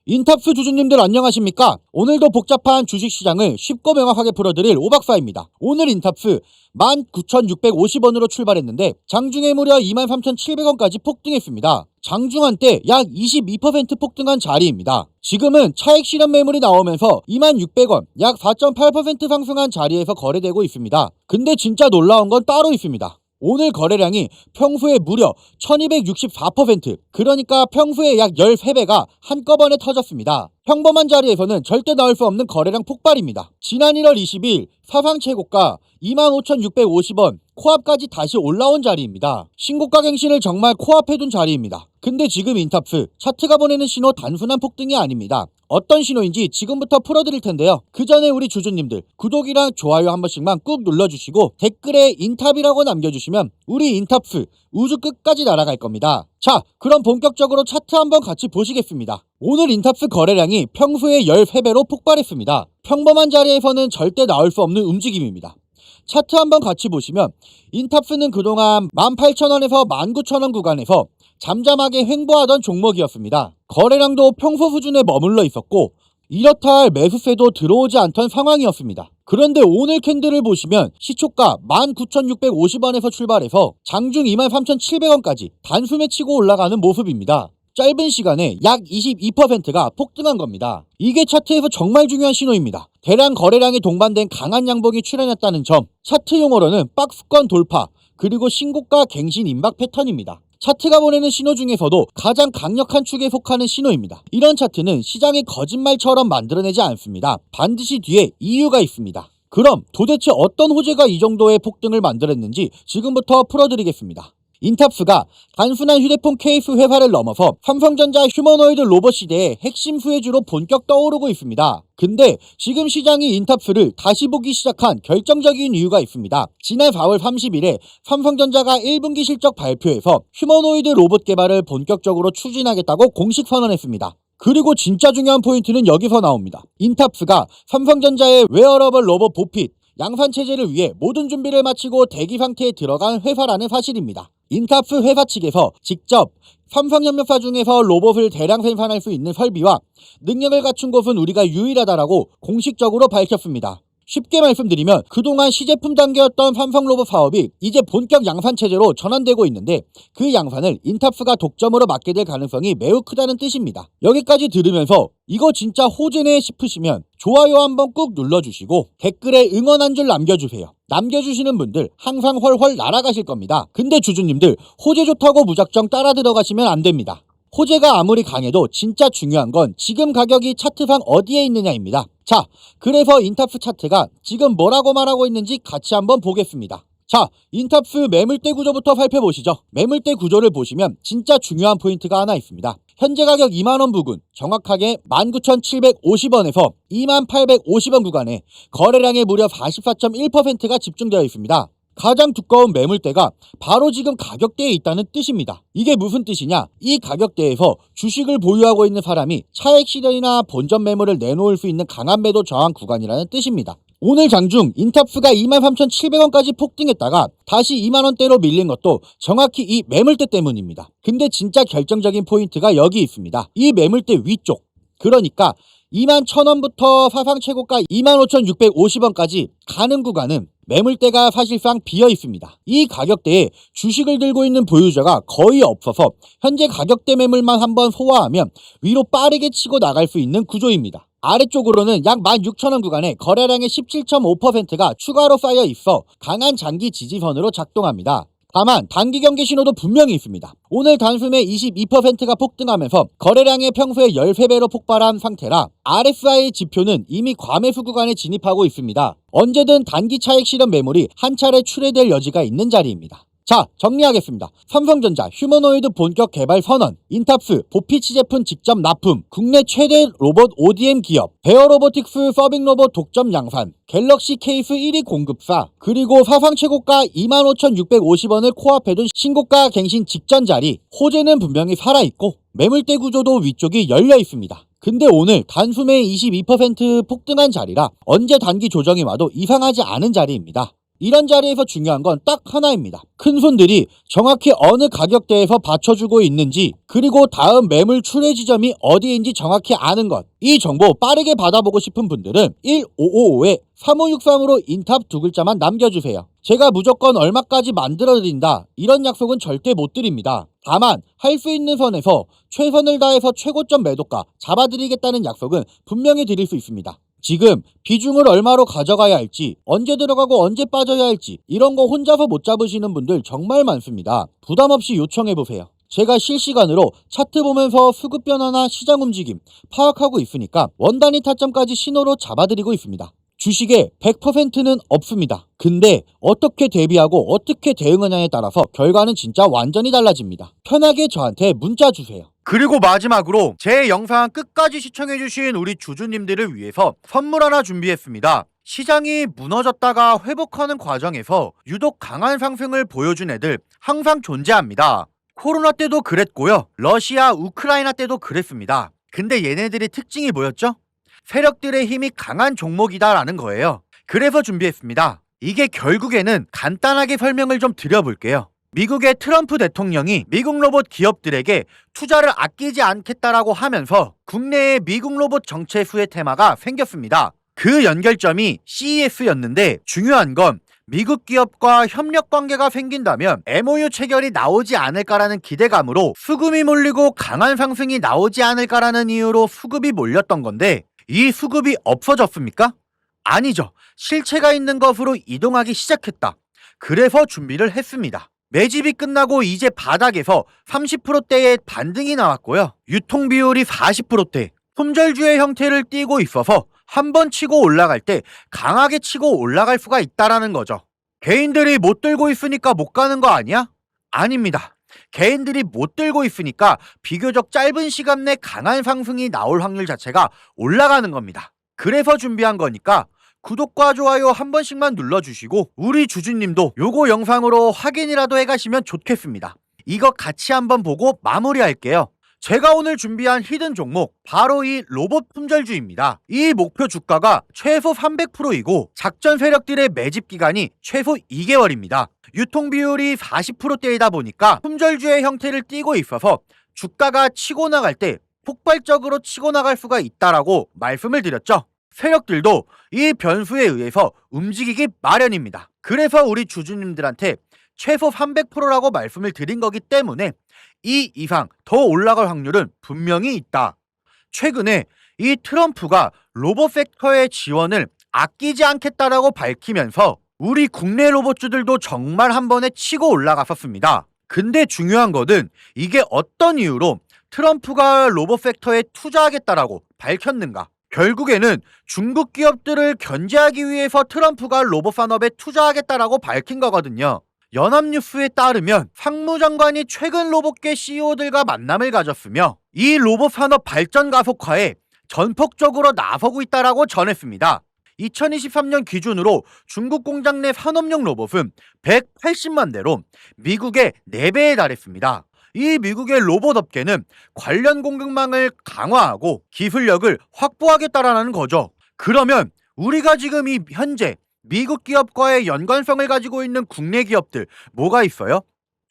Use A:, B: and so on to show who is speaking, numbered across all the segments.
A: 인탑스 주주님들 안녕하십니까? 오늘도 복잡한 주식시장을 쉽고 명확하게 풀어드릴 오박사입니다. 오늘 인탑스 19,650원으로 출발했는데 장중에 무려 23,700원까지 폭등했습니다. 장중한 때 약 22% 폭등한 자리입니다. 지금은 차익 실현 매물이 나오면서 26,600원, 약 4.8% 상승한 자리에서 거래되고 있습니다. 근데 진짜 놀라운 건 따로 있습니다. 오늘 거래량이 평소에 무려 1264%, 그러니까 평소에 약 13배가 한꺼번에 터졌습니다. 평범한 자리에서는 절대 나올 수 없는 거래량 폭발입니다. 지난 1월 20일 사상 최고가 25,650원, 코앞까지 다시 올라온 자리입니다. 신고가 갱신을 정말 코앞에 둔 자리입니다. 근데 지금 인탑스 차트가 보내는 신호 단순한 폭등이 아닙니다. 어떤 신호인지 지금부터 풀어드릴 텐데요. 그 전에 우리 주주님들 구독이랑 좋아요 한 번씩만 꾹 눌러주시고 댓글에 인탑이라고 남겨주시면 우리 인탑스 우주 끝까지 날아갈 겁니다. 자, 그럼 본격적으로 차트 한번 같이 보시겠습니다. 오늘 인탑스 거래량이 평소의 13배로 폭발했습니다. 평범한 자리에서는 절대 나올 수 없는 움직임입니다. 차트 한번 같이 보시면 인탑스는 그동안 18,000원에서 19,000원 구간에서 잠잠하게 횡보하던 종목이었습니다. 거래량도 평소 수준에 머물러 있었고 이렇다 할 매수세도 들어오지 않던 상황이었습니다. 그런데 오늘 캔들을 보시면 시초가 19,650원에서 출발해서 장중 23,700원까지 단숨에 치고 올라가는 모습입니다. 짧은 시간에 약 22%가 폭등한 겁니다. 이게 차트에서 정말 중요한 신호입니다. 대량 거래량이 동반된 강한 양봉이 출현했다는 점, 차트 용어로는 박스권 돌파, 그리고 신고가 갱신 임박 패턴입니다. 차트가 보내는 신호 중에서도 가장 강력한 축에 속하는 신호입니다. 이런 차트는 시장이 거짓말처럼 만들어내지 않습니다. 반드시 뒤에 이유가 있습니다. 그럼 도대체 어떤 호재가 이 정도의 폭등을 만들었는지 지금부터 풀어드리겠습니다. 인탑스가 단순한 휴대폰 케이스 회사를 넘어서 삼성전자 휴머노이드 로봇 시대의 핵심 수혜주로 본격 떠오르고 있습니다. 근데 지금 시장이 인탑스를 다시 보기 시작한 결정적인 이유가 있습니다. 지난 4월 30일에 삼성전자가 1분기 실적 발표에서 휴머노이드 로봇 개발을 본격적으로 추진하겠다고 공식 선언했습니다. 그리고 진짜 중요한 포인트는 여기서 나옵니다. 인탑스가 삼성전자의 웨어러블 로봇 보핏 양산 체제를 위해 모든 준비를 마치고 대기 상태에 들어간 회사라는 사실입니다. 인탑스 회사 측에서 직접 삼성협력사 중에서 로봇을 대량 생산할 수 있는 설비와 능력을 갖춘 곳은 우리가 유일하다라고 공식적으로 밝혔습니다. 쉽게 말씀드리면 그동안 시제품 단계였던 삼성 로봇 사업이 이제 본격 양산 체제로 전환되고 있는데 그 양산을 인탑스가 독점으로 맡게 될 가능성이 매우 크다는 뜻입니다. 여기까지 들으면서 이거 진짜 호재네 싶으시면 좋아요 한번 꾹 눌러주시고 댓글에 응원 한 줄 남겨주세요. 남겨주시는 분들 항상 훨훨 날아가실 겁니다. 근데 주주님들 호재 좋다고 무작정 따라 들어가시면 안 됩니다. 호재가 아무리 강해도 진짜 중요한 건 지금 가격이 차트상 어디에 있느냐입니다. 자, 그래서 인탑스 차트가 지금 뭐라고 말하고 있는지 같이 한번 보겠습니다. 자, 인탑스 매물대 구조부터 살펴보시죠. 매물대 구조를 보시면 진짜 중요한 포인트가 하나 있습니다. 현재 가격 2만원 부근, 정확하게 19,750원에서 2850원 구간에 거래량의 무려 44.1%가 집중되어 있습니다. 가장 두꺼운 매물대가 바로 지금 가격대에 있다는 뜻입니다. 이게 무슨 뜻이냐? 이 가격대에서 주식을 보유하고 있는 사람이 차익 실현이나 본전 매물을 내놓을 수 있는 강한 매도 저항 구간이라는 뜻입니다. 오늘 장중 인탑스가 23,700원까지 폭등했다가 다시 2만원대로 밀린 것도 정확히 이 매물대 때문입니다. 근데 진짜 결정적인 포인트가 여기 있습니다. 이 매물대 위쪽, 그러니까 21,000원부터 사상 최고가 25,650원까지 가는 구간은 매물대가 사실상 비어 있습니다. 이 가격대에 주식을 들고 있는 보유자가 거의 없어서 현재 가격대 매물만 한번 소화하면 위로 빠르게 치고 나갈 수 있는 구조입니다. 아래쪽으로는 약 16,000원 구간에 거래량의 17.5%가 추가로 쌓여 있어 강한 장기 지지선으로 작동합니다. 다만 단기 경계 신호도 분명히 있습니다. 오늘 단숨에 22%가 폭등하면서 거래량의 평소의 13배로 폭발한 상태라 RSI 지표는 이미 과매수 구간에 진입하고 있습니다. 언제든 단기 차익 실현 매물이 한 차례 출회될 여지가 있는 자리입니다. 자, 정리하겠습니다. 삼성전자 휴머노이드 본격 개발 선언, 인탑스 보피치 제품 직접 납품, 국내 최대 로봇 ODM 기업, 베어로보틱스 서빙 로봇 독점 양산, 갤럭시 케이스 1위 공급사, 그리고 사상 최고가 25,650원을 코앞에 둔 신고가 갱신 직전 자리, 호재는 분명히 살아있고 매물대 구조도 위쪽이 열려 있습니다. 근데 오늘 단숨에 22% 폭등한 자리라 언제 단기 조정이 와도 이상하지 않은 자리입니다. 이런 자리에서 중요한 건 딱 하나입니다. 큰손들이 정확히 어느 가격대에서 받쳐주고 있는지, 그리고 다음 매물 출회 지점이 어디인지 정확히 아는 것. 이 정보 빠르게 받아보고 싶은 분들은 1555-3563으로 인탑 두 글자만 남겨주세요. 제가 무조건 얼마까지 만들어드린다, 이런 약속은 절대 못 드립니다. 다만 할 수 있는 선에서 최선을 다해서 최고점 매도가 잡아드리겠다는 약속은 분명히 드릴 수 있습니다. 지금 비중을 얼마로 가져가야 할지, 언제 들어가고 언제 빠져야 할지 이런 거 혼자서 못 잡으시는 분들 정말 많습니다. 부담 없이 요청해보세요. 제가 실시간으로 차트 보면서 수급 변화나 시장 움직임 파악하고 있으니까 원단위 타점까지 신호로 잡아드리고 있습니다. 주식에 100%는 없습니다. 근데 어떻게 대비하고 어떻게 대응하냐에 따라서 결과는 진짜 완전히 달라집니다. 편하게 저한테 문자 주세요. 그리고 마지막으로 제 영상 끝까지 시청해주신 우리 주주님들을 위해서 선물 하나 준비했습니다. 시장이 무너졌다가 회복하는 과정에서 유독 강한 상승을 보여준 애들 항상 존재합니다. 코로나 때도 그랬고요. 러시아, 우크라이나 때도 그랬습니다. 근데 얘네들의 특징이 뭐였죠? 세력들의 힘이 강한 종목이다라는 거예요. 그래서 준비했습니다. 이게 결국에는 간단하게 설명을 좀 드려볼게요. 미국의 트럼프 대통령이 미국 로봇 기업들에게 투자를 아끼지 않겠다라고 하면서 국내에 미국 로봇 정체수의 테마가 생겼습니다. 그 연결점이 CES였는데 중요한 건 미국 기업과 협력 관계가 생긴다면 MOU 체결이 나오지 않을까라는 기대감으로 수급이 몰리고 강한 상승이 나오지 않을까라는 이유로 수급이 몰렸던 건데, 이 수급이 없어졌습니까? 아니죠. 실체가 있는 것으로 이동하기 시작했다. 그래서 준비를 했습니다. 매집이 끝나고 이제 바닥에서 30%대의 반등이 나왔고요. 유통 비율이 40%대, 품절주의 형태를 띠고 있어서 한번 치고 올라갈 때 강하게 치고 올라갈 수가 있다라는 거죠. 개인들이 못 들고 있으니까 못 가는 거 아니야? 아닙니다. 개인들이 못 들고 있으니까 비교적 짧은 시간 내 강한 상승이 나올 확률 자체가 올라가는 겁니다. 그래서 준비한 거니까 구독과 좋아요 한 번씩만 눌러주시고 우리 주주님도 요거 영상으로 확인이라도 해가시면 좋겠습니다. 이거 같이 한번 보고 마무리할게요. 제가 오늘 준비한 히든 종목 바로 이 로봇 품절주입니다. 이 목표 주가가 최소 300%이고 작전 세력들의 매집 기간이 최소 2개월입니다. 유통 비율이 40%대이다 보니까 품절주의 형태를 띠고 있어서 주가가 치고 나갈 때 폭발적으로 치고 나갈 수가 있다라고 말씀을 드렸죠. 세력들도 이 변수에 의해서 움직이기 마련입니다. 그래서 우리 주주님들한테 최소 300%라고 말씀을 드린 거기 때문에 이 이상 더 올라갈 확률은 분명히 있다. 최근에 이 트럼프가 로봇 섹터의 지원을 아끼지 않겠다라고 밝히면서 우리 국내 로봇주들도 정말 한 번에 치고 올라갔었습니다. 근데 중요한 것은 이게 어떤 이유로 트럼프가 로봇 섹터에 투자하겠다라고 밝혔는가? 결국에는 중국 기업들을 견제하기 위해서 트럼프가 로봇 산업에 투자하겠다라고 밝힌 거거든요. 연합뉴스에 따르면 상무장관이 최근 로봇계 CEO들과 만남을 가졌으며 이 로봇 산업 발전 가속화에 전폭적으로 나서고 있다라고 전했습니다. 2023년 기준으로 중국 공장 내 산업용 로봇은 180만 대로 미국의 4배에 달했습니다. 이 미국의 로봇 업계는 관련 공급망을 강화하고 기술력을 확보하겠다라는 거죠. 그러면 우리가 지금 이 현재 미국 기업과의 연관성을 가지고 있는 국내 기업들 뭐가 있어요?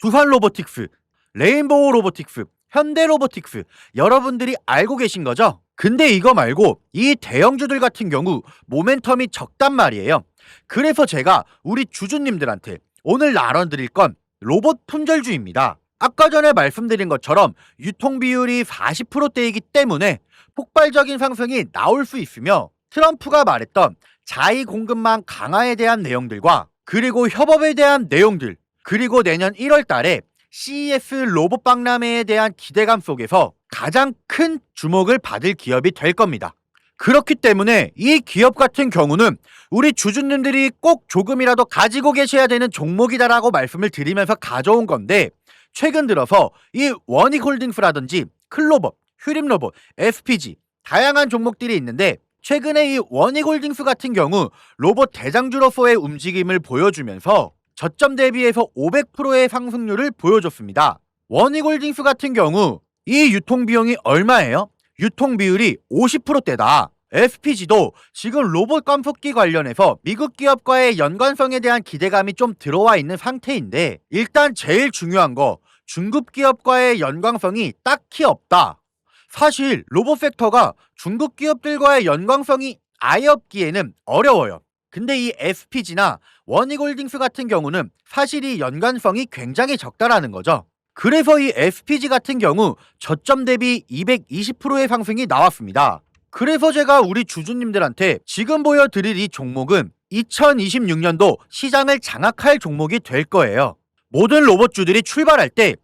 A: 두산 로보틱스, 레인보우 로보틱스, 현대 로보틱스, 여러분들이 알고 계신 거죠? 근데 이거 말고 이 대형주들 같은 경우 모멘텀이 적단 말이에요. 그래서 제가 우리 주주님들한테 오늘 나눠드릴 건 로봇 품절주입니다. 아까 전에 말씀드린 것처럼 유통 비율이 40%대이기 때문에 폭발적인 상승이 나올 수 있으며 트럼프가 말했던 자위 공급망 강화에 대한 내용들과 그리고 협업에 대한 내용들, 그리고 내년 1월 달에 CES 로봇 박람회에 대한 기대감 속에서 가장 큰 주목을 받을 기업이 될 겁니다. 그렇기 때문에 이 기업 같은 경우는 우리 주주님들이 꼭 조금이라도 가지고 계셔야 되는 종목이다라고 말씀을 드리면서 가져온 건데, 최근 들어서 이 원익홀딩스라든지 클로버, 휴림로봇, SPG 다양한 종목들이 있는데 최근에 이 원익홀딩스 같은 경우 로봇 대장주로서의 움직임을 보여주면서 저점 대비해서 500%의 상승률을 보여줬습니다. 원익홀딩스 같은 경우 이 유통비용이 얼마예요? 유통비율이 50%대다. FPG도 지금 로봇 깜속기 관련해서 미국 기업과의 연관성에 대한 기대감이 좀 들어와 있는 상태인데, 일단 제일 중요한 거, 중국 기업과의 연관성이 딱히 없다. 사실 로봇 섹터가 중국 기업들과의 연관성이 아예 없기에는 어려워요. 근데 이 SPG나 원익홀딩스 같은 경우는 사실 이 연관성이 굉장히 적다라는 거죠. 그래서 이 SPG 같은 경우 저점 대비 220%의 상승이 나왔습니다. 그래서 제가 우리 주주님들한테 지금 보여드릴 이 종목은 2026년도 시장을 장악할 종목이 될 거예요. 모든 로봇주들이 출발할 때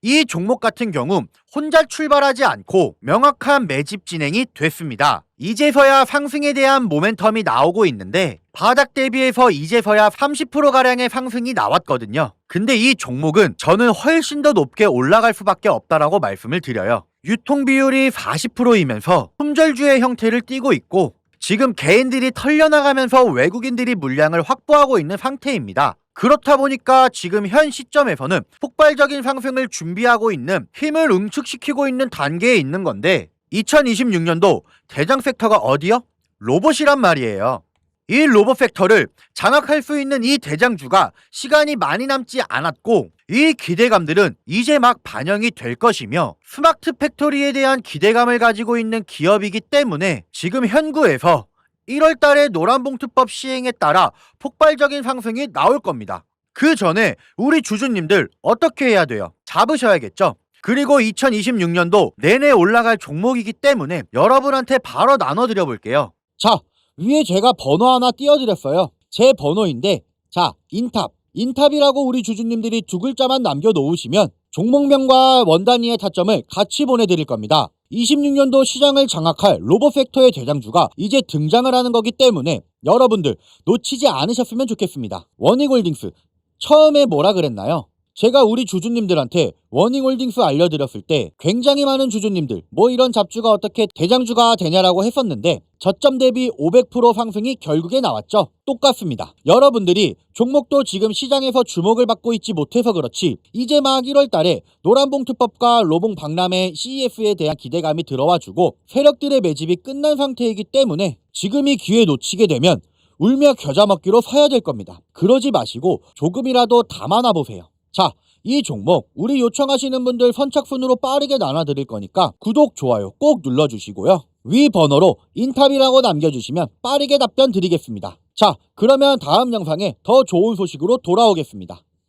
A: 이 종목 같은 경우 혼자 출발하지 않고 명확한 매집 진행이 됐습니다. 이제서야 상승에 대한 모멘텀이 나오고 있는데, 바닥 대비해서 이제서야 30%가량의 상승이 나왔거든요. 근데 이 종목은 저는 훨씬 더 높게 올라갈 수밖에 없다라고 말씀을 드려요. 유통 비율이 40%이면서 품절주의 형태를 띠고 있고, 지금 개인들이 털려나가면서 외국인들이 물량을 확보하고 있는 상태입니다. 그렇다 보니까 지금 현 시점에서는 폭발적인 상승을 준비하고 있는, 힘을 응축시키고 있는 단계에 있는 건데, 2026년도 대장 섹터가 어디요? 로봇이란 말이에요. 이 로봇 섹터를 장악할 수 있는 이 대장주가 시간이 많이 남지 않았고, 이 기대감들은 이제 막 반영이 될 것이며, 스마트 팩토리에 대한 기대감을 가지고 있는 기업이기 때문에 지금 현구에서 1월 달에 노란봉투법 시행에 따라 폭발적인 상승이 나올 겁니다. 그 전에 우리 주주님들 어떻게 해야 돼요? 잡으셔야겠죠? 그리고 2026년도 내내 올라갈 종목이기 때문에 여러분한테 바로 나눠드려 볼게요. 자, 위에 제가 번호 하나 띄워드렸어요. 제 번호인데, 자, 인탑이라고 우리 주주님들이 두 글자만 남겨놓으시면 종목명과 원단위의 타점을 같이 보내드릴 겁니다. 26년도 시장을 장악할 로봇 섹터의 대장주가 이제 등장을 하는 거기 때문에 여러분들 놓치지 않으셨으면 좋겠습니다. 원익홀딩스, 처음에 뭐라 그랬나요? 제가 우리 주주님들한테 원익홀딩스 알려드렸을 때 굉장히 많은 주주님들 뭐 이런 잡주가 어떻게 대장주가 되냐라고 했었는데, 저점 대비 500% 상승이 결국에 나왔죠. 똑같습니다. 여러분들이 종목도 지금 시장에서 주목을 받고 있지 못해서 그렇지, 이제 막 1월 달에 노란봉투법과 로봉 박람회 CES에 대한 기대감이 들어와주고 세력들의 매집이 끝난 상태이기 때문에 지금 이 기회 놓치게 되면 울며 겨자 먹기로 서야 될 겁니다. 그러지 마시고 조금이라도 담아놔 보세요. 자, 이 종목 우리 요청하시는 분들 선착순으로 빠르게 나눠드릴 거니까 구독, 좋아요 꼭 눌러주시고요. 위 번호로 인탑이라고 남겨주시면 빠르게 답변 드리겠습니다. 자, 그러면 다음 영상에 더 좋은 소식으로 돌아오겠습니다.